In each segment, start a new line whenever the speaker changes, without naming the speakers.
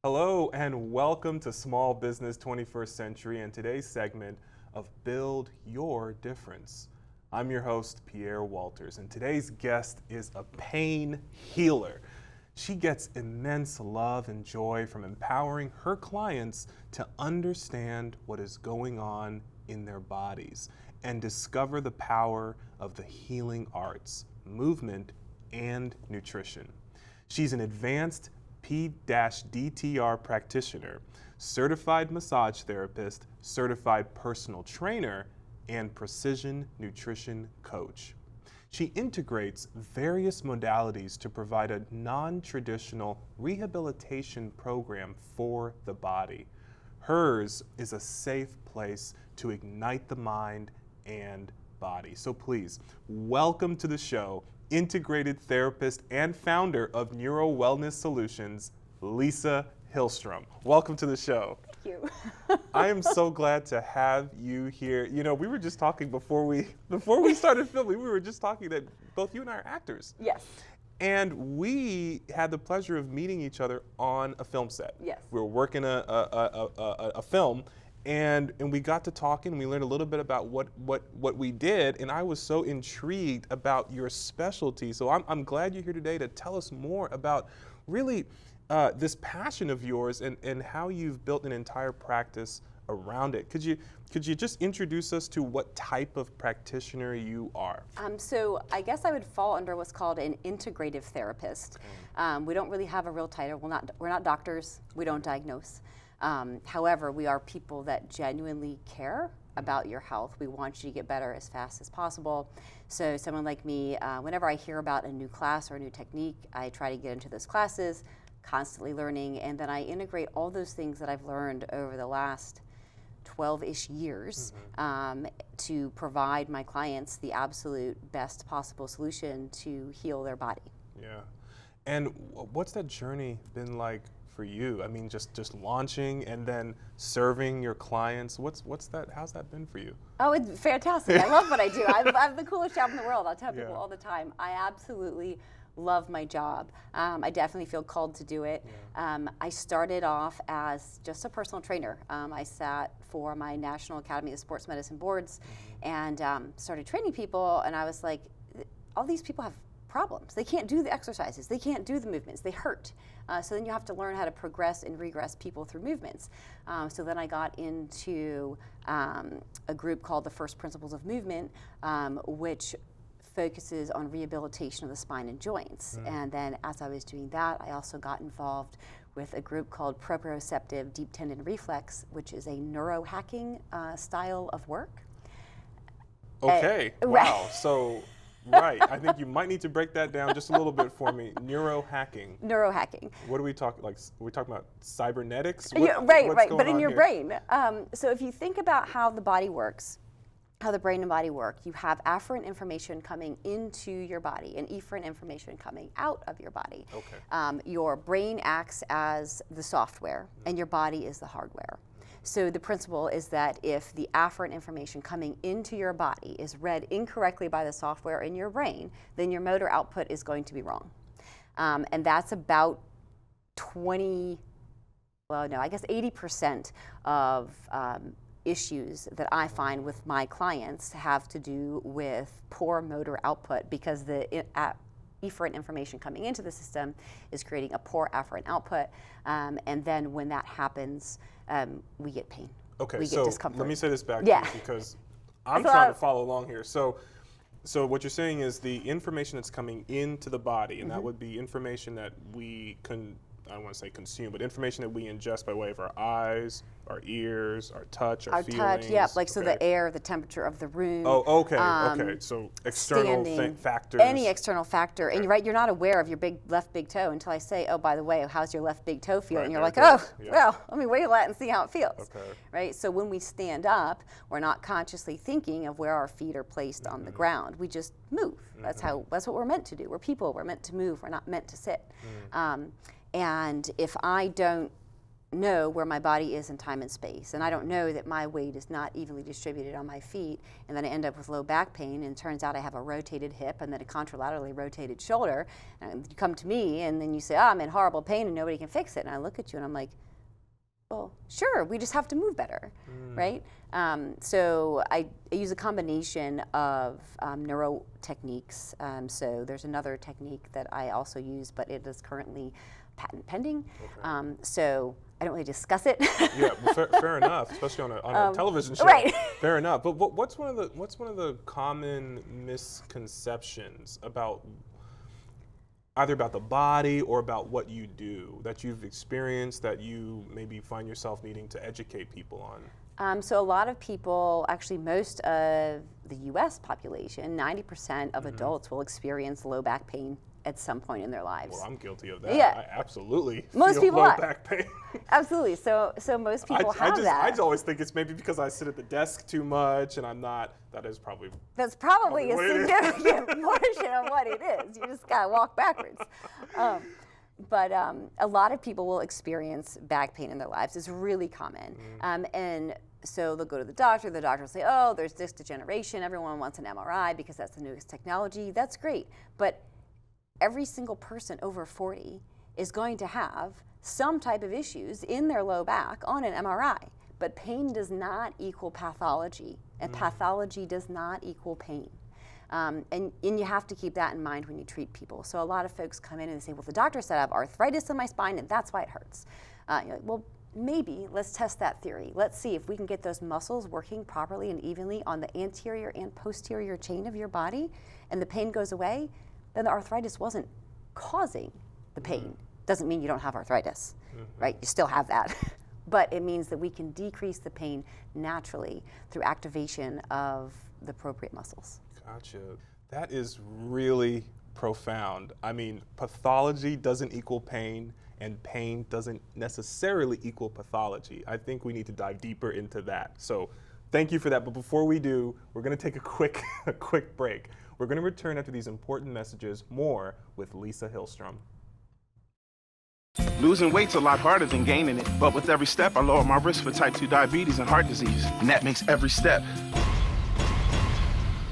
Hello and welcome to Small Business 21st Century and today's segment of Build Your Difference. I'm your host, Pierre Walters, and today's guest is a pain healer. She gets immense love and joy from empowering her clients to understand what is going on in their bodies and discover the power of the healing arts, movement, and nutrition. She's an advanced P-DTR practitioner, certified massage therapist, certified personal trainer, and precision nutrition coach. She integrates various modalities to provide a non-traditional rehabilitation program for the body. Hers is a safe place to ignite the mind and body. So please, welcome to the show, integrated therapist and founder of Neuro Wellness Solutions, Lisa Hillstrom. Welcome to the show.
Thank you.
I am so glad to have you here. You know, we were just talking before we started filming, we were just talking that both you and I are actors.
Yes.
And we had the pleasure of meeting each other on a film set.
Yes.
We were working a film, and we got to talking, and we learned a little bit about what we did, and I was so intrigued about your specialty. So I'm glad you're here today to tell us more about really this passion of yours and how you've built an entire practice around it. Could you just introduce us to what type of practitioner you are?
So I guess I would fall under what's called an integrative therapist. We don't really have a real title. We're not doctors. We don't diagnose. However, we are people that genuinely care about your health. We want you to get better as fast as possible. So someone like me, whenever I hear about a new class or a new technique, I try to get into those classes, constantly learning, and then I integrate all those things that I've learned over the last 12-ish years to provide my clients the absolute best possible solution to heal their body.
Yeah. And what's that journey been like for you? I mean, just launching and then serving your clients. How's that been for you?
Oh, it's fantastic. I love what I do. I have the coolest job in the world. I'll tell people all the time. I absolutely love my job. I definitely feel called to do it. Yeah. I started off as just a personal trainer. I sat for my National Academy of Sports Medicine boards and started training people, and I was like, all these people have problems. They can't do the exercises. They can't do the movements. They hurt. So then you have to learn how to progress and regress people through movements. So then I got into a group called the First Principles of Movement, which focuses on rehabilitation of the spine and joints. And then as I was doing that, I also got involved with a group called proprioceptive deep tendon reflex, which is a neurohacking style of work.
Okay, wow. So, right, I think you might need to break that down just a little bit for me. Neurohacking.
Neurohacking.
What are we talking, like, are we talking about cybernetics?
Right, but in your brain. So if you think about how the body works, how the brain and body work, you have afferent information coming into your body and efferent information coming out of your body.
Okay.
Your brain acts as the software and your body is the hardware. So the principle is that if the afferent information coming into your body is read incorrectly by the software in your brain, then your motor output is going to be wrong. And that's about 80% of issues that I find with my clients have to do with poor motor output because the efferent information coming into the system is creating a poor afferent output, and then when that happens, we get pain.
Okay,
we get discomfort.
Let me say this back to you because I'm trying to follow along here. So what you're saying is the information that's coming into the body, and that would be information that we I don't want to say consume, but information that we ingest by way of our eyes, our ears, our touch, our feelings.
So the air, the temperature of the room.
Oh, okay. So external factors.
Any external factor. And you're right, you're not aware of your left big toe until I say, oh, by the way, how's your left big toe feel?
Right,
and you're like, well, let me wiggle that and see how it feels.
Okay.
Right? So when we stand up, we're not consciously thinking of where our feet are placed on the ground. We just move. That's what we're meant to do. We're people. We're meant to move. We're not meant to sit. And if I don't know where my body is in time and space, and I don't know that my weight is not evenly distributed on my feet, and then I end up with low back pain, and it turns out I have a rotated hip and then a contralaterally rotated shoulder, and you come to me and then you say, I'm in horrible pain and nobody can fix it, and I look at you and I'm like, well, sure, we just have to move better, right? So I use a combination of neuro techniques. So there's another technique that I also use, but it is currently patent pending. Okay. So I don't really discuss it.
Yeah, well, fair enough, especially on a television show.
Right.
Fair enough. But what's one of the common misconceptions about either about the body or about what you do that you've experienced that you maybe find yourself needing to educate people on?
So a lot of people, actually most of the US population, 90% of adults will experience low back pain at some point in their lives.
Well, I'm guilty of that.
Yeah.
I absolutely
Most
feel
people
low
are.
back pain.
Absolutely. So most people have that.
I always think it's maybe because I sit at the desk too much and I'm not. That's probably
a
what it
significant portion of what it is. You just gotta walk backwards. But a lot of people will experience back pain in their lives. It's really common. And so they'll go to the doctor will say, oh, there's disc degeneration. Everyone wants an MRI because that's the newest technology. That's great. But every single person over 40 is going to have some type of issues in their low back on an MRI. But pain does not equal pathology, and pathology does not equal pain. And you have to keep that in mind when you treat people. So a lot of folks come in and say, well, the doctor said I have arthritis in my spine and that's why it hurts. You're like, well, maybe let's test that theory. Let's see if we can get those muscles working properly and evenly on the anterior and posterior chain of your body, and the pain goes away, then the arthritis wasn't causing the pain. Doesn't mean you don't have arthritis, right? You still have that. But it means that we can decrease the pain naturally through activation of the appropriate muscles.
Gotcha. That is really profound. I mean, pathology doesn't equal pain, and pain doesn't necessarily equal pathology. I think we need to dive deeper into that. So thank you for that. But before we do, we're going to take a quick break. We're going to return after these important messages, more with Lisa Hillstrom.
Losing weight's a lot harder than gaining it, but with every step I lower my risk for type 2 diabetes and heart disease, and that makes every step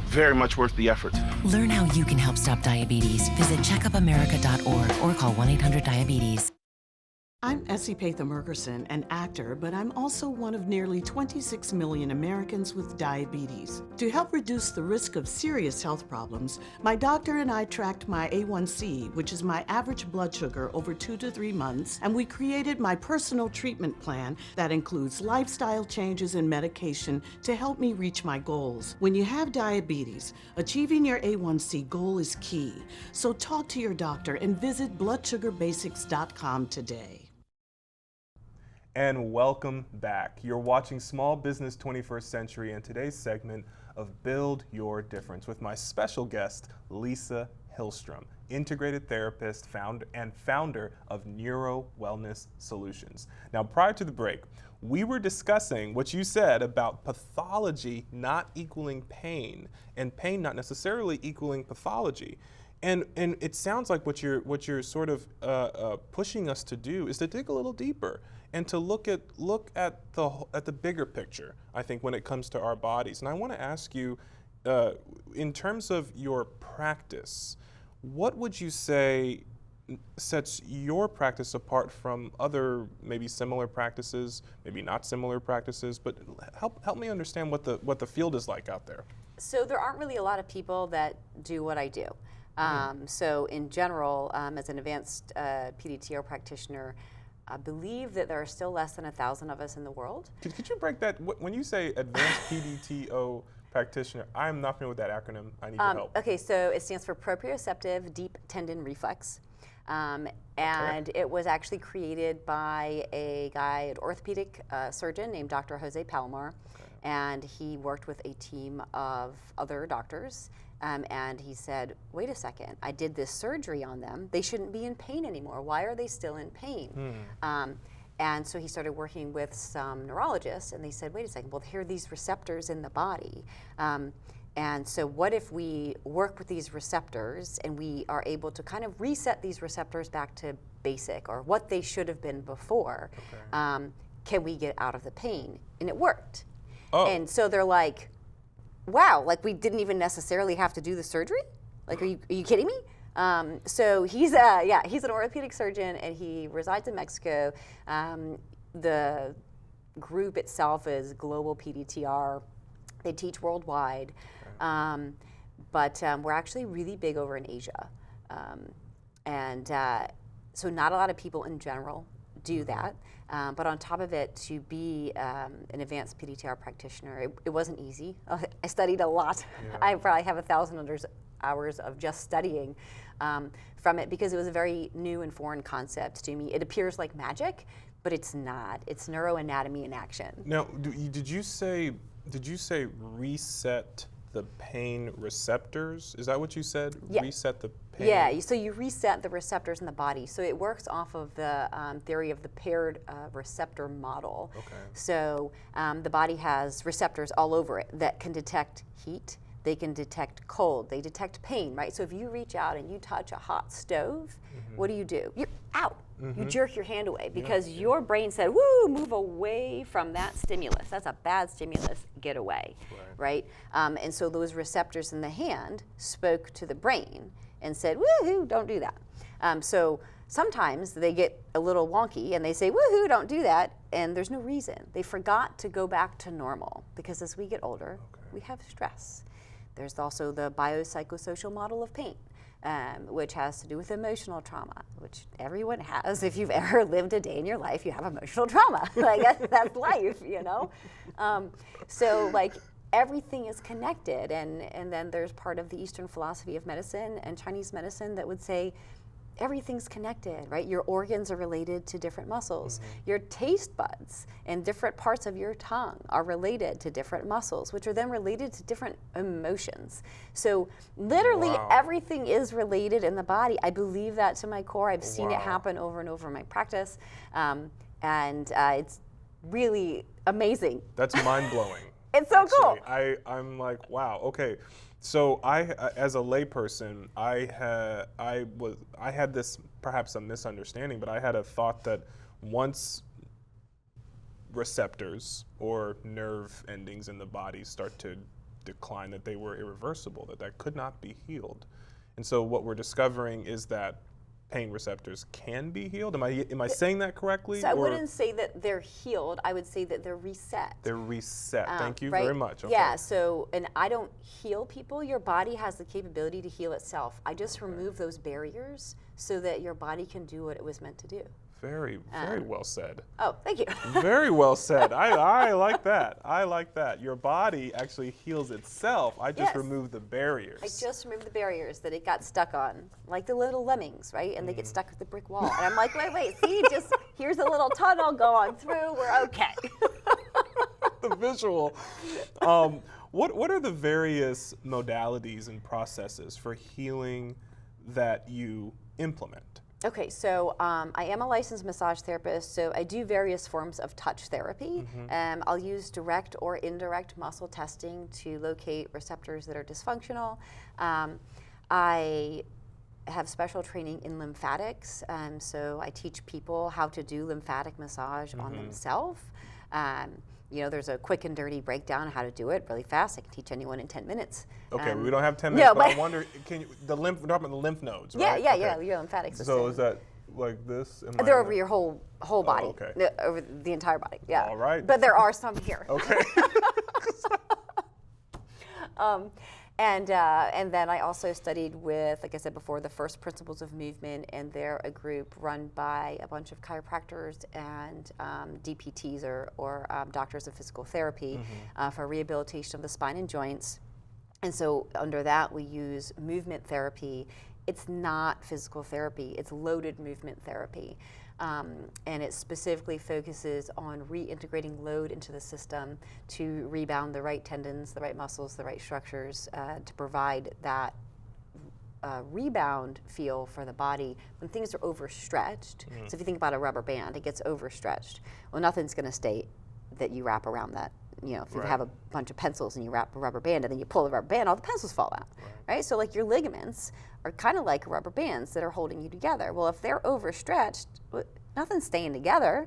very much worth the effort.
Learn how you can help stop diabetes. Visit checkupamerica.org or call 1-800-DIABETES.
I'm Essie Patham-Murgerson, an actor, but I'm also one of nearly 26 million Americans with diabetes. To help reduce the risk of serious health problems, my doctor and I tracked my A1C, which is my average blood sugar, over 2 to 3 months, and we created my personal treatment plan that includes lifestyle changes and medication to help me reach my goals. When you have diabetes, achieving your A1C goal is key. So talk to your doctor and visit bloodsugarbasics.com today.
And welcome back. You're watching Small Business 21st Century and today's segment of Build Your Difference with my special guest, Lisa Hillstrom, integrated therapist and founder of Neuro Wellness Solutions. Now, prior to the break, we were discussing what you said about pathology not equaling pain and pain not necessarily equaling pathology. And it sounds like what you're sort of pushing us to do is to dig a little deeper and to look at the bigger picture, I think, when it comes to our bodies. And I want to ask you, in terms of your practice, what would you say sets your practice apart from other maybe similar practices, maybe not similar practices, but help me understand what the field is like out there.
So there aren't really a lot of people that do what I do. So in general, as an advanced PDTO practitioner, I believe that there are still less than 1,000 of us in the world.
Could you break that? When you say advanced PDTO practitioner, I'm not familiar with that acronym. I need your help.
Okay, so it stands for proprioceptive deep tendon reflex. And it was actually created by a guy, an orthopedic surgeon named Dr. Jose Palomar. And he worked with a team of other doctors. And he said, wait a second, I did this surgery on them. They shouldn't be in pain anymore. Why are they still in pain? And so he started working with some neurologists, and they said, wait a second, well, here are these receptors in the body. And so what if we work with these receptors and we are able to kind of reset these receptors back to basic or what they should have been before? Can we get out of the pain? And it worked.
Oh.
And so they're like, wow, like we didn't even necessarily have to do the surgery? Like, are you kidding me? So he's an orthopedic surgeon and he resides in Mexico. The group itself is Global PDTR. They teach worldwide. But we're actually really big over in Asia. So not a lot of people in general do that. But on top of it, to be an advanced PDTR practitioner, it wasn't easy. I studied a lot. Yeah. I probably have 1,000 hours of just studying from it because it was a very new and foreign concept to me. It appears like magic, but it's not. It's neuroanatomy in action.
Now, did you say reset the pain receptors? Is that what you said?
Yeah.
Reset the pain?
Yeah, so you reset the receptors in the body. So it works off of the theory of the paired receptor model.
Okay.
So the body has receptors all over it that can detect heat, they can detect cold, they detect pain, right? So if you reach out and you touch a hot stove, what do? You're out. You jerk your hand away because your brain said, woo, move away from that stimulus. That's a bad stimulus, get away, right? And so those receptors in the hand spoke to the brain and said, woohoo, don't do that. So sometimes they get a little wonky and they say, woohoo, don't do that, and there's no reason. They forgot to go back to normal because as we get older, we have stress. There's also the biopsychosocial model of pain. Which has to do with emotional trauma, which everyone has. If you've ever lived a day in your life, you have emotional trauma. Like that's life, you know? So like everything is connected, and then there's part of the Eastern philosophy of medicine and Chinese medicine that would say everything's connected, right? Your organs are related to different muscles. Your taste buds and different parts of your tongue are related to different muscles, which are then related to different emotions. So literally everything is related in the body. I believe that to my core. I've seen it happen over and over in my practice. And it's really amazing.
That's mind-blowing.
It's so cool.
I'm like, wow, okay. So I, as a layperson, I had this perhaps a misunderstanding, but I had a thought that once receptors or nerve endings in the body start to decline, that they were irreversible, that could not be healed. And so what we're discovering is that pain receptors can be healed. Am I saying that correctly?
So I wouldn't say that they're healed. I would say that they're reset.
They're reset. Thank you
right?
very much. Okay.
Yeah. So, and I don't heal people. Your body has the capability to heal itself. I just remove those barriers so that your body can do what it was meant to do.
Very well said.
Oh, thank you.
Very well said. I like that. I like that. Your body actually heals itself. I just remove the barriers.
I just removed the barriers that it got stuck on, like the little lemmings, right? And they get stuck with the brick wall. And I'm like, wait, see, just here's a little tunnel, go on through, we're okay.
The visual. What are the various modalities and processes for healing that you implement?
Okay, so I am a licensed massage therapist, so I do various forms of touch therapy. I'll use direct or indirect muscle testing to locate receptors that are dysfunctional. I have special training in lymphatics, so I teach people how to do lymphatic massage on themselves. You know, there's a quick and dirty breakdown of how to do it really fast. I can teach anyone in 10 minutes.
Okay, we don't have 10 minutes,
no,
but I wonder, we're talking about the lymph nodes, right?
Yeah, your lymphatic system.
So is that like this?
They're over your whole body,
okay.
Over the entire body, yeah.
All right.
But there are some here.
Okay.
And then I also studied with, like I said before, the First Principles of Movement, and they're a group run by a bunch of chiropractors and DPTs or doctors of physical therapy for rehabilitation of the spine and joints. And so under that, we use movement therapy. It's not physical therapy, it's loaded movement therapy. And it specifically focuses on reintegrating load into the system to rebound the right tendons, the right muscles, the right structures to provide that rebound feel for the body when things are overstretched. So if you think about a rubber band, it gets overstretched. Well, nothing's going to stay that you wrap around that if you have a bunch of pencils and you wrap a rubber band and then you pull the rubber band, all the pencils fall out, right? So like your ligaments are kind of like rubber bands that are holding you together. Well, if they're overstretched, nothing's staying together,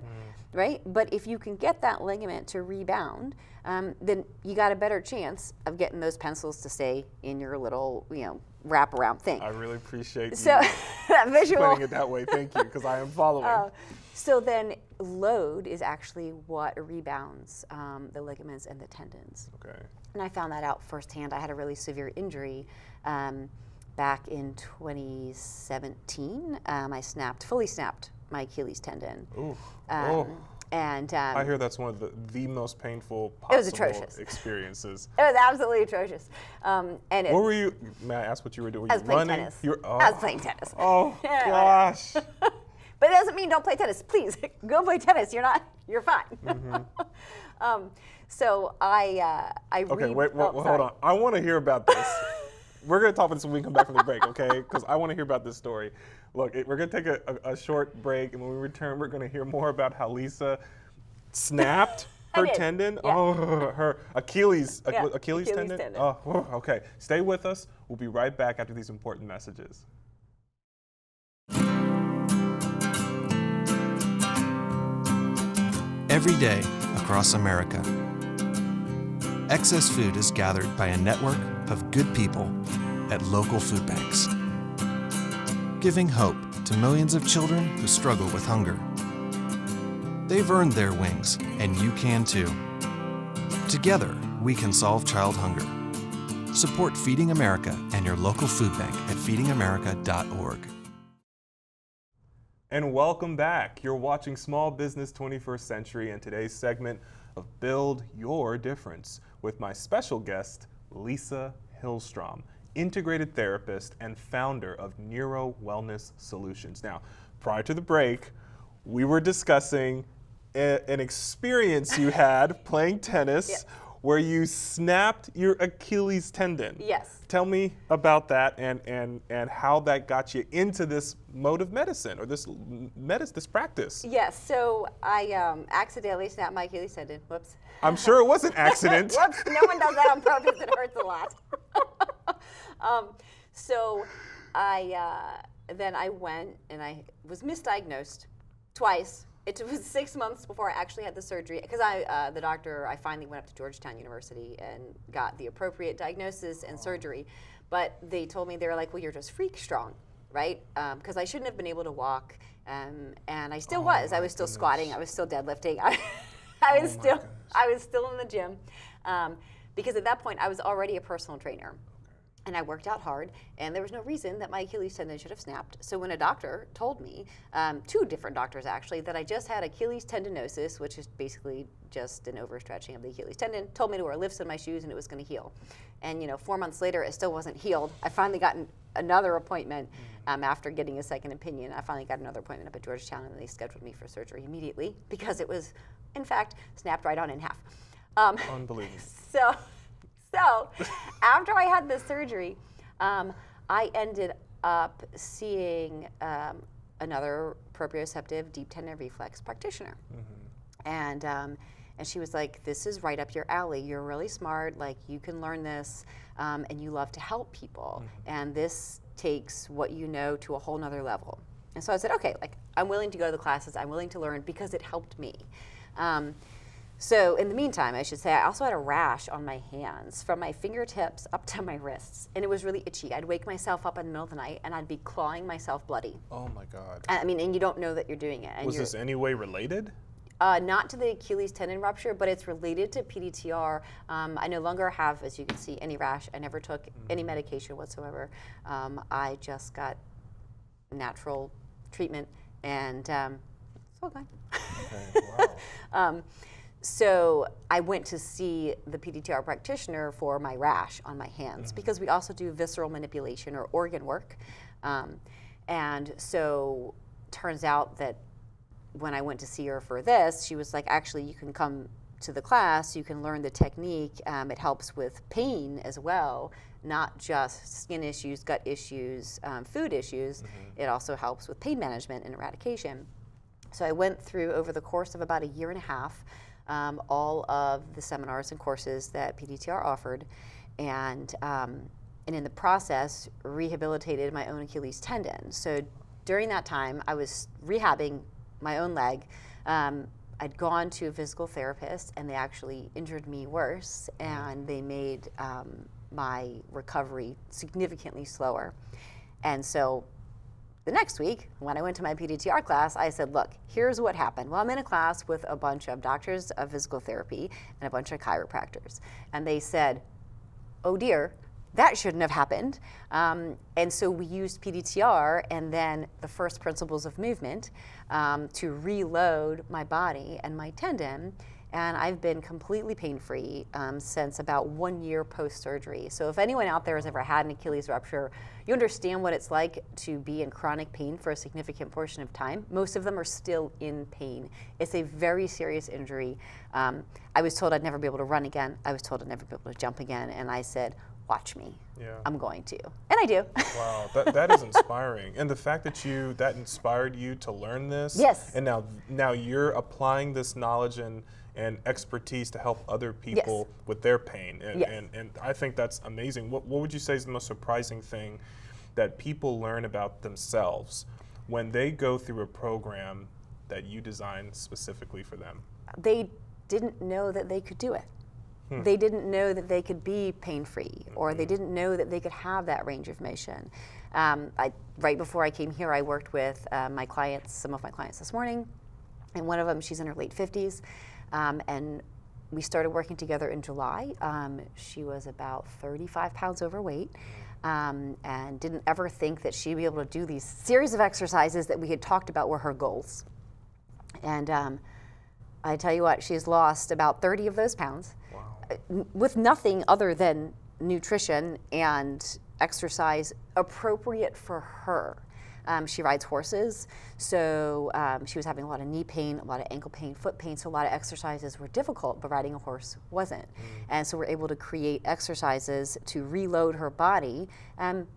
right? But if you can get that ligament to rebound, then you got a better chance of getting those pencils to stay in your little, wrap around thing.
I really appreciate you
that visual.
explaining it that way. Thank you, because I am following.
So then load is actually what rebounds the ligaments and the tendons.
Okay.
And I found that out firsthand. I had a really severe injury back in 2017. I fully snapped my Achilles tendon.
Ooh.
And
I hear that's one of the most painful
it was
possible
atrocious.
Experiences.
It was absolutely atrocious. And
What were you? May I ask what you were doing?
I was
you
playing
running?
tennis.
I
was playing tennis.
Oh gosh.
But it doesn't mean don't play tennis. Please go play tennis. You're fine. So I
Okay, wait, hold on. I want to hear about this. We're going to talk about this when we come back from the break, okay? Because I want to hear about this story. Look, we're going to take a short break, and when we return, we're going to hear more about how Lisa snapped her tendon.
Yeah.
Oh, her Achilles
Achilles
tendon.
tendon.
Oh, okay. Stay with us. We'll be right back after these important messages.
Every day across America, excess food is gathered by a network of good people at local food banks, giving hope to millions of children who struggle with hunger. They've earned their wings, and you can too. Together, we can solve child hunger. Support Feeding America and your local food bank at feedingamerica.org.
And welcome back. You're watching Small Business 21st Century and today's segment of Build Your Difference with my special guest, Lisa Hillstrom, integrated therapist and founder of Neuro Wellness Solutions. Now, prior to the break, we were discussing an experience you had playing tennis where you snapped your Achilles tendon.
Yes.
Tell me about that and how that got you into this mode of medicine or this practice.
Yes, so I accidentally snapped my Achilles tendon. Whoops.
I'm sure it was an accident.
Whoops, no one does that on purpose. It hurts a lot. So then I went and I was misdiagnosed twice. It was 6 months before I actually had the surgery because I finally went up to Georgetown University and got the appropriate diagnosis and surgery. But they told me, they were like, well, you're just freak strong, right? Because I shouldn't have been able to walk. And I still was. I was still squatting. I was still deadlifting. I was still in the gym. Because at that point, I was already a personal trainer. And I worked out hard, and there was no reason that my Achilles tendon should have snapped. So when a doctor told me, 2 different doctors actually, that I just had Achilles tendinosis, which is basically just an overstretching of the Achilles tendon, told me to wear lifts in my shoes and it was going to heal. And 4 months later, it still wasn't healed. I finally got another appointment after getting a second opinion. I finally got another appointment up at Georgetown, and they scheduled me for surgery immediately because it was, in fact, snapped right on in half.
Unbelievable.
So after I had this surgery, I ended up seeing another proprioceptive deep tendon reflex practitioner. And she was like, this is right up your alley. You're really smart, like you can learn this, and you love to help people. And this takes what you know to a whole nother level. And so I said, okay, like I'm willing to go to the classes, I'm willing to learn because it helped me. So in the meantime, I should say, I also had a rash on my hands from my fingertips up to my wrists, and it was really itchy. I'd wake myself up in the middle of the night, and I'd be clawing myself bloody.
Oh my God.
I mean, and you don't know that you're doing it. And
Was this any way related?
Not to the Achilles tendon rupture, but it's related to PDTR. I no longer have, as you can see, any rash. I never took any medication whatsoever. I just got natural treatment, and it's all good.
Okay, wow.
So I went to see the PDTR practitioner for my rash on my hands because we also do visceral manipulation or organ work. And so turns out that when I went to see her for this, she was like, actually, you can come to the class, you can learn the technique. It helps with pain as well, not just skin issues, gut issues, food issues. It also helps with pain management and eradication. So I went through, over the course of about a year and a half, all of the seminars and courses that PDTR offered, and in the process rehabilitated my own Achilles tendon. So during that time, I was rehabbing my own leg. I'd gone to a physical therapist, and they actually injured me worse, and they made my recovery significantly slower. And so the next week, when I went to my PDTR class, I said, look, here's what happened. Well, I'm in a class with a bunch of doctors of physical therapy and a bunch of chiropractors. And they said, oh dear, that shouldn't have happened. And so we used PDTR and then the first principles of movement to reload my body and my tendon. And I've been completely pain-free since about 1 year post-surgery. So if anyone out there has ever had an Achilles rupture, you understand what it's like to be in chronic pain for a significant portion of time. Most of them are still in pain. It's a very serious injury. I was told I'd never be able to run again. I was told I'd never be able to jump again. And I said, watch me.
Yeah.
I'm going to. And I do.
Wow, that is inspiring. And the fact that that inspired you to learn this.
Yes.
And now you're applying this knowledge and expertise to help other people with their pain. And I think that's amazing. What would you say is the most surprising thing that people learn about themselves when they go through a program that you designed specifically for them?
They didn't know that they could do it. They didn't know that they could be pain-free, or they didn't know that they could have that range of motion. Right before I came here, I worked with my clients, some of my clients this morning, and one of them, she's in her late 50s, and we started working together in July. She was about 35 pounds overweight, and didn't ever think that she'd be able to do these series of exercises that we had talked about were her goals. And I tell you what, she's lost about 30 of those pounds. With nothing other than nutrition and exercise appropriate for her. She rides horses, so she was having a lot of knee pain, a lot of ankle pain, foot pain, so a lot of exercises were difficult, but riding a horse wasn't. And so we're able to create exercises to reload her body, and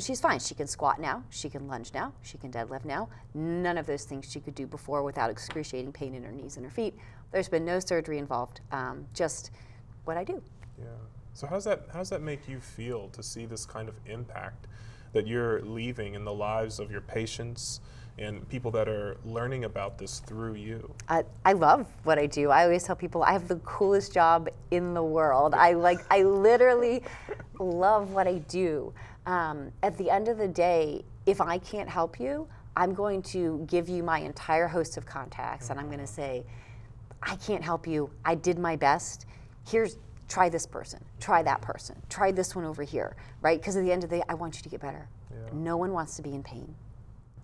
she's fine. She can squat now, she can lunge now, she can deadlift now. None of those things she could do before without excruciating pain in her knees and her feet. There's been no surgery involved, just what I do.
Yeah. So how's that make you feel to see this kind of impact that you're leaving in the lives of your patients and people that are learning about this through you?
I love what I do. I always tell people I have the coolest job in the world. I literally love what I do. At the end of the day, if I can't help you, I'm going to give you my entire host of contacts, and I'm going to say, I can't help you. I did my best. Try this person, try that person, try this one over here, right? Because at the end of the day, I want you to get better. Yeah. No one wants to be in pain,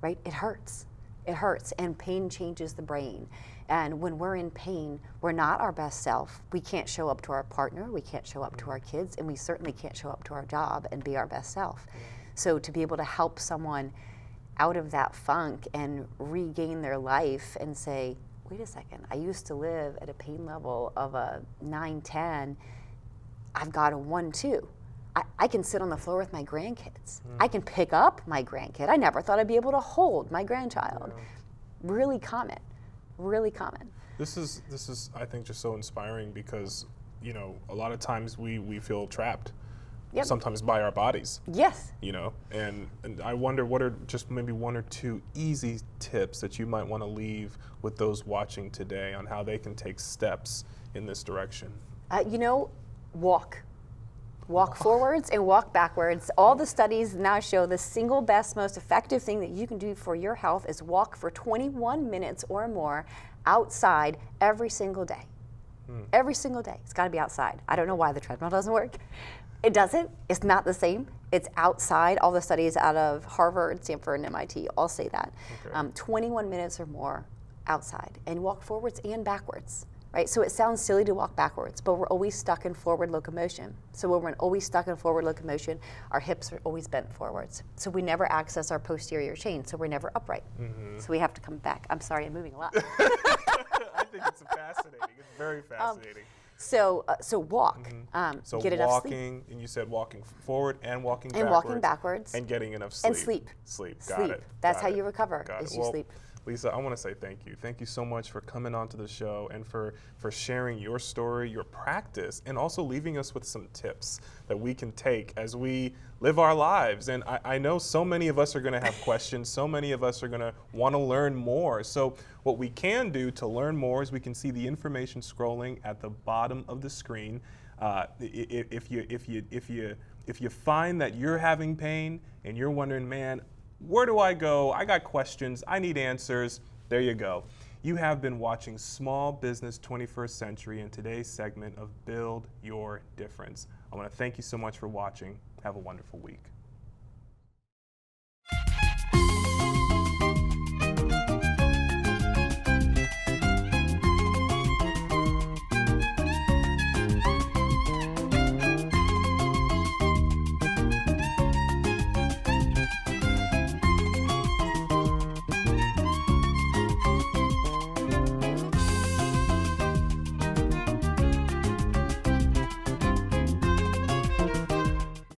right? It hurts, and pain changes the brain. And when we're in pain, we're not our best self. We can't show up to our partner, we can't show up to our kids, and we certainly can't show up to our job and be our best self. So to be able to help someone out of that funk and regain their life and say, wait a second, I used to live at a pain level of a 9-10, I've got a 1-2. I can sit on the floor with my grandkids. I can pick up my grandkid. I never thought I'd be able to hold my grandchild. Yeah. Really common, really common.
This is I think just so inspiring because, you know, a lot of times we feel trapped. Yep. Sometimes by our bodies.
Yes.
You know, and I wonder what are just maybe one or two easy tips that you might want to leave with those watching today on how they can take steps in this direction.
Walk. Walk forwards and walk backwards. All the studies now show the single best, most effective thing that you can do for your health is walk for 21 minutes or more outside every single day. Every single day. It's got to be outside. I don't know why the treadmill doesn't work. It doesn't. It's not the same. It's outside. All the studies out of Harvard, Stanford, and MIT all say that. Okay. 21 minutes or more outside, and walk forwards and backwards, right? So it sounds silly to walk backwards, but we're always stuck in forward locomotion. So when we're always stuck in forward locomotion, our hips are always bent forwards. So we never access our posterior chain, so we're never upright. So we have to come back. I'm sorry, I'm moving a lot.
I think it's fascinating. It's very fascinating.
So walk.
So
get enough
walking,
sleep.
and you said walking forward and walking
and
backwards.
walking backwards.
And getting enough sleep.
And sleep.
Got it.
That's
Got
how
it.
you recover,
Got
is
it.
you
Well,
sleep.
Lisa, I want to say thank you. Thank you so much for coming onto the show and for sharing your story, your practice, and also leaving us with some tips that we can take as we live our lives. And I know so many of us are going to have questions. So many of us are going to want to learn more. So what we can do to learn more is we can see the information scrolling at the bottom of the screen. If you find that you're having pain and you're wondering, man, where do I go? I got questions. I need answers. There you go. You have been watching Small Business 21st Century in today's segment of Build Your Difference. I want to thank you so much for watching. Have a wonderful week.